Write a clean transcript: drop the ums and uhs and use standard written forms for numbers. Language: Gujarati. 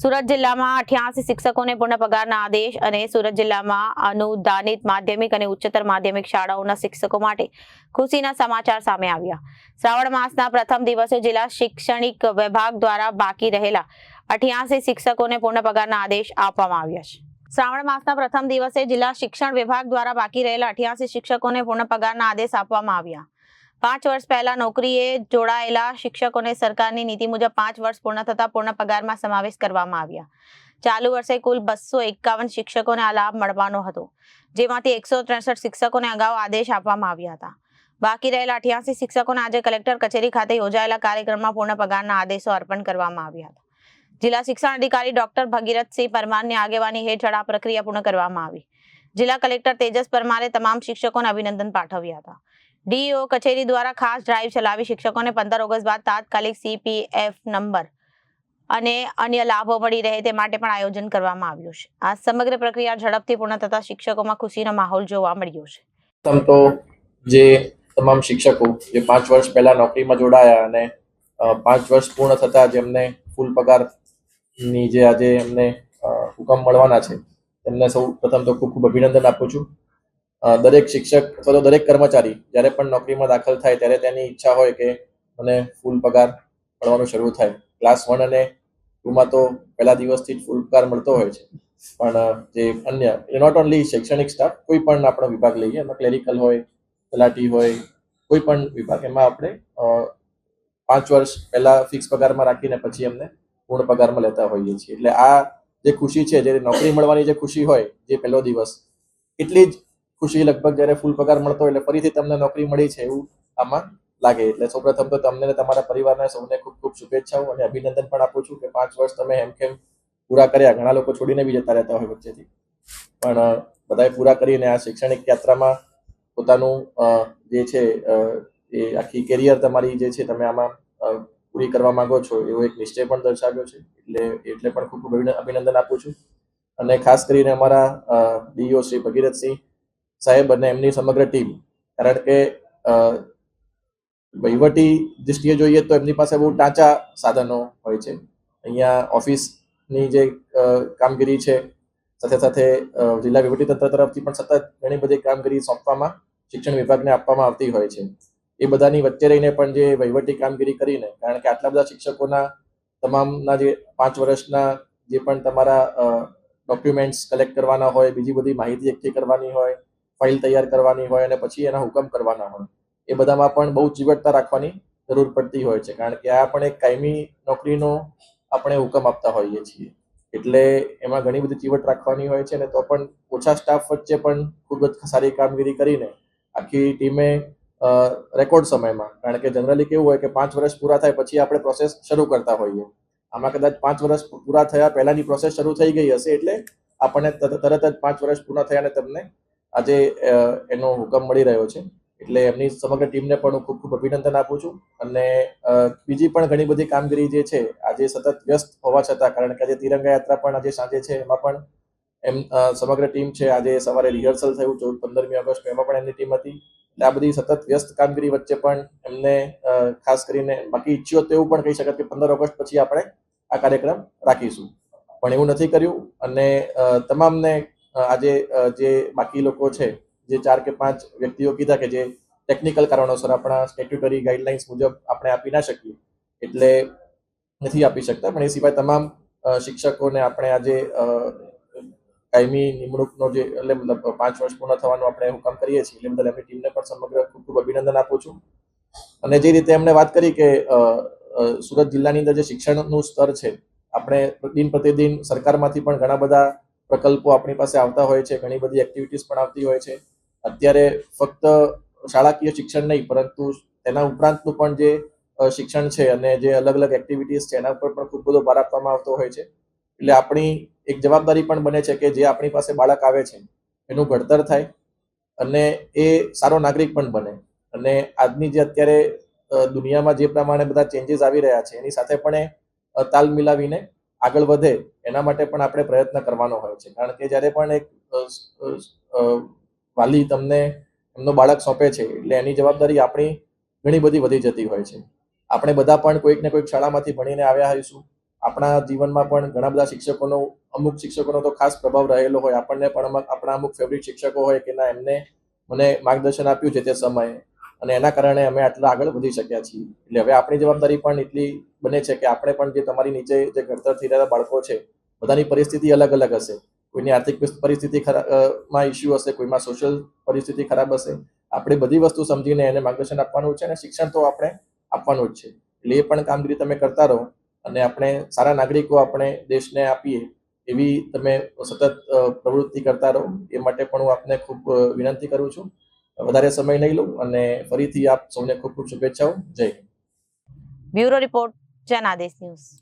સુરત જિલ્લામાં 88 શિક્ષકોને પૂર્ણ પગારના આદેશ અને સુરત જિલ્લામાં અનુદાનિત માધ્યમિક અને ઉચ્ચતર માધ્યમિક શાળાઓના શિક્ષકો માટે ખુશીના સમાચાર સામે આવ્યા। શ્રાવણ માસના પ્રથમ દિવસે જિલ્લા શૈક્ષણિક વિભાગ દ્વારા બાકી રહેલા 88 શિક્ષકોને પૂર્ણ પગારના આદેશ આપવામાં આવ્યા છે। શ્રાવણ માસના પ્રથમ દિવસે જિલ્લા શિક્ષણ વિભાગ દ્વારા બાકી રહેલા 88 શિક્ષકોને પૂર્ણ પગારના આદેશ આપવામાં આવ્યા। 5 વર્ષ પહેલા નોકરીએ જોડાયેલા શિક્ષકોને સરકારની નીતિ મુજબ 5 વર્ષ પૂર્ણ થતા પૂર્ણ પગારમાં સમાવેશ કરવામાં આવ્યા। ચાલુ વર્ષે કુલ 251 શિક્ષકોને આ લાભ મળવાનો હતો, જેમાંથી 163 શિક્ષકોને અગાઉ આદેશ આપવામાં આવ્યા હતા। બાકી રહેલા 88 શિક્ષકોને આજે કલેક્ટર કચેરી ખાતે યોજાયેલા કાર્યક્રમમાં પૂર્ણ પગારના આદેશો અર્પણ કરવામાં આવ્યા હતા। જિલ્લા શિક્ષણ અધિકારી ડોક્ટર ભગીરથસિંહ પરમારની આગેવાની હેઠળ આ પ્રક્રિયા પૂર્ણ કરવામાં આવી। જિલ્લા કલેક્ટર તેજસ પરમારે તમામ શિક્ષકોને અભિનંદન પાઠવ્યા હતા। ડીઈઓ કચેરી દ્વારા ખાસ ડ્રાઈવ ચલાવી શિક્ષકોને 15 ઓગસ્ટ બાદ તાત્કાલિક CPF નંબર અને અન્ય લાભો મળી રહે તે માટે પણ આયોજન કરવામાં આવ્યું છે। આ સમગ્ર પ્રક્રિયા ઝડપથી પૂર્ણ થતા શિક્ષકોમાં ખુશીનો માહોલ જોવા મળ્યો છે। તો જે તમામ શિક્ષકો જે 5 વર્ષ પહેલા નોકરીમાં જોડાયા અને 5 વર્ષ પૂર્ણ થતા જેમને ફૂલ પગારની જે આજે એમને હુકમ મળવાના છે તેમને સૌ પ્રથમ તો ખૂબ ખૂબ અભિનંદન આપું છું। દરેક શિક્ષક અથવા તો દરેક કર્મચારી જ્યારે પણ નોકરીમાં દાખલ થાય ત્યારે તેની ઈચ્છા હોય કે મને ફૂલ પગાર મળવાનું શરૂ થાય। ક્લાસ 1 અને 2માં તો પહેલા દિવસથી જ ફૂલ પગાર મળતો હોય છે, પણ જે અન્ય નોટ ઓનલી શૈક્ષણિક સ્ટાફ, કોઈ પણ આપણો વિભાગ લઈએ, એમાં ક્લેરિકલ હોય, તલાટી હોય, કોઈ પણ વિભાગ, એમાં આપણે 5 વર્ષ પહેલા ફિક્સ પગારમાં રાખીને પછી એમને પૂર્ણ પગારમાં લેતા હોઈએ છીએ। એટલે આ જે ખુશી છે, જે નોકરી મળવાની જે ખુશી હોય, જે પહેલો દિવસ, એટલી જ ખુશી લગભગ જ્યારે ફૂલ પગાર મળતો હોય એટલે ફરીથી તમને નોકરી મળી છે એવું આમાં લાગે। એટલે સૌપ્રથમ તો તમને અને તમારા પરિવારને સૌને ખૂબ ખૂબ શુભેચ્છાઓ અને અભિનંદન પણ આપું છું કે 5 વર્ષ તમે હેમખેમ પૂરા કર્યા। ઘણા લોકો છોડીને બી જતા રહેતા હોય વચ્ચેથી, પણ બધાએ પૂરા કરીને આ શૈક્ષણિક યાત્રામાં પોતાનું જે છે એ આખી કેરિયર તમારી જે છે તમે આમાં પૂરી કરવા માંગો છો એવો એક નિશ્ચય પણ દર્શાવ્યો છે। એટલે પણ ખૂબ ખૂબ અભિનંદન આપું છું। અને ખાસ કરીને અમારા ડીઈઓ શ્રી ભગીરથસિંહ સાહેબ અને એમની સમગ્ર ટીમ, કારણ કે વહીવટી દૃષ્ટિએ જોઈએ તો એમની પાસે બહુ ટાંચા સાધનો હોય છે। અહીંયા ઓફિસની જે કામગીરી છે, સાથે સાથે જિલ્લા વહીવટીતંત્ર તરફથી પણ સતત ઘણી બધી કામગીરી સોંપવામાં શિક્ષણ વિભાગને આપવામાં આવતી હોય છે। એ બધાની વચ્ચે રહીને પણ જે વહીવટી કામગીરી કરીને, કારણ કે આટલા બધા શિક્ષકોના તમામના જે 5 વર્ષના જે પણ તમારા ડોક્યુમેન્ટ્સ કલેક્ટ કરવાના હોય, બીજી બધી માહિતી એકઠી કરવાની હોય, ફાઇલ તૈયાર કરવાની હોય અને પછી એના હુકમ કરવાના હોય, એ બધામાં પણ બહુ ચીવટતા રાખવાની જરૂર પડતી હોય છે, કારણ કે આ પણ એક કાયમી નોકરીનો આપણે હુકમ આપતા હોઈએ છીએ। એટલે એમાં ઘણી બધી ચીવટ રાખવાની હોય છે, અને તો પણ ઓછા સ્ટાફ વચ્ચે પણ ખૂબ જ સારી કામગીરી કરીને આખી ટીમે રેકોર્ડ સમયમાં, કારણ કે જનરલી કેવું હોય કે 5 વર્ષ પૂરા થાય પછી આપણે પ્રોસેસ શરૂ કરતા હોઈએ, આમાં કદાચ 5 વર્ષ પૂરા થયા પહેલાની પ્રોસેસ શરૂ થઈ ગઈ હશે, એટલે આપણને તરત જ 5 વર્ષ પૂર્ણ થયા અને તમને આજે એનો હુકમ મળી રહ્યો છે। એટલે એમની સમગ્ર ટીમને પણ હું ખૂબ ખૂબ અભિનંદન આપું છું। અને બીજી પણ ઘણી બધી કામગીરી જે છે આજે સતત વ્યસ્ત હોવા છતાં, કારણ કે આજે તિરંગા યાત્રા પણ આજે સાંજે છે, એમાં પણ એમ સમગ્ર ટીમ છે। આજે સવારે રિહર્સલ થયું 15મી ઓગસ્ટ, એમાં પણ એમની ટીમ હતી। એટલે આ બધી સતત વ્યસ્ત કામગીરી વચ્ચે પણ એમને ખાસ કરીને, બાકી ઈચ્છ્યો તો એવું પણ કહી શકાય કે 15 ઓગસ્ટ પછી આપણે આ કાર્યક્રમ રાખીશું, પણ એવું નથી કર્યું। અને તમામને આજે જે બાકી લોકો છે, જે 4 કે 5 વ્યક્તિઓ કીધા કે જે ટેકનિકલ કારણોસર આપણા સ્ટેટ્યુટરી ગાઈડલાઇન્સ મુજબ આપણે આપી ના શકીએ, એટલે નથી આપી શકતા, પણ એ સિવાય તમામ શિક્ષકોને આપણે આજે કાયમી નિમણૂકનો જે એટલે મતલબ 5 વર્ષ પૂર્ણ થવાનો આપણે હુકમ કરીએ છીએ, એટલે બદલ એમની ટીમને પણ સમગ્ર ખૂબ ખૂબ અભિનંદન આપું છું। અને જે રીતે એમણે વાત કરી કે સુરત જિલ્લાની અંદર જે શિક્ષણનું સ્તર છે, આપણે દિન પ્રતિદિન સરકારમાંથી પણ ઘણા બધા પ્રકલ્પો આપણી પાસે આવતા હોય છે, ઘણી બધી એક્ટિવિટીઝ પણ આવતી હોય છે। અત્યારે ફક્ત શાળાકીય શિક્ષણ નહીં, પરંતુ તેના ઉપરાંતનું પણ જે શિક્ષણ છે અને જે અલગ અલગ એક્ટિવિટીઝ છે એના ઉપર પણ ખૂબ બધો ભાર આપવામાં આવતો હોય છે। એટલે આપણી એક જવાબદારી પણ બને છે કે જે આપણી પાસે બાળક આવે છે એનું ઘડતર થાય અને એ સારો નાગરિક પણ બને। અને આજની જે અત્યારે દુનિયામાં જે પ્રમાણે બધા ચેન્જીસ આવી રહ્યા છે એની સાથે પણ એ તાલ મિલાવીને આગળ વધે એના માટે પણ આપણે પ્રયત્ન કરવાનો હોય છે, કારણ કે જ્યારે પણ એક વાલી તમને એમનો બાળક સોંપે છે એટલે એની જવાબદારી આપણી ઘણી બધી વધી જતી હોય છે। આપણે બધા પણ કોઈક ને કોઈક શાળામાંથી ભણીને આવ્યા હોઈશું, આપણા જીવનમાં પણ ઘણા બધા શિક્ષકોનો અમુક શિક્ષકોનો તો ખાસ પ્રભાવ રહેલો હોય. આપણને પણ આપણા અમુક ફેવરિટ શિક્ષકો હોય કે ના, એમને મને માર્ગદર્શન આપ્યું છે તે સમયે અને એના કારણે અમે આટલા આગળ વધી શક્યા છીએ. એટલે હવે આપણી જવાબદારી પણ એટલી બને છે કે આપણે પણ જે તમારી નીચે જે ઘડતરથી રહેલા બાળકો છે, બધાની પરિસ્થિતિ અલગ અલગ હશે. કોઈની આર્થિક પરિસ્થિતિ માં ઇસ્યુ હશે, કોઈમાં સોશિયલ પરિસ્થિતિ ખરાબ હશે. આપણે બધી વસ્તુ સમજીને એને માર્ગદર્શન આપવાનું છે અને શિક્ષણ તો આપણે આપવાનું જ છે. એટલે એ પણ કામગીરી તમે કરતા રહો અને આપણે સારા નાગરિકો આપણે દેશને આપીએ એવી તમે સતત પ્રવૃત્તિ કરતા રહો. એ માટે પણ હું આપને ખૂબ વિનંતી કરું છું. વધારે સમય નહીં લઉં અને ફરીથી આપ સૌને ખૂબ ખૂબ શુભેચ્છાઓ. જય Hind. Bureau report, Janadesh news.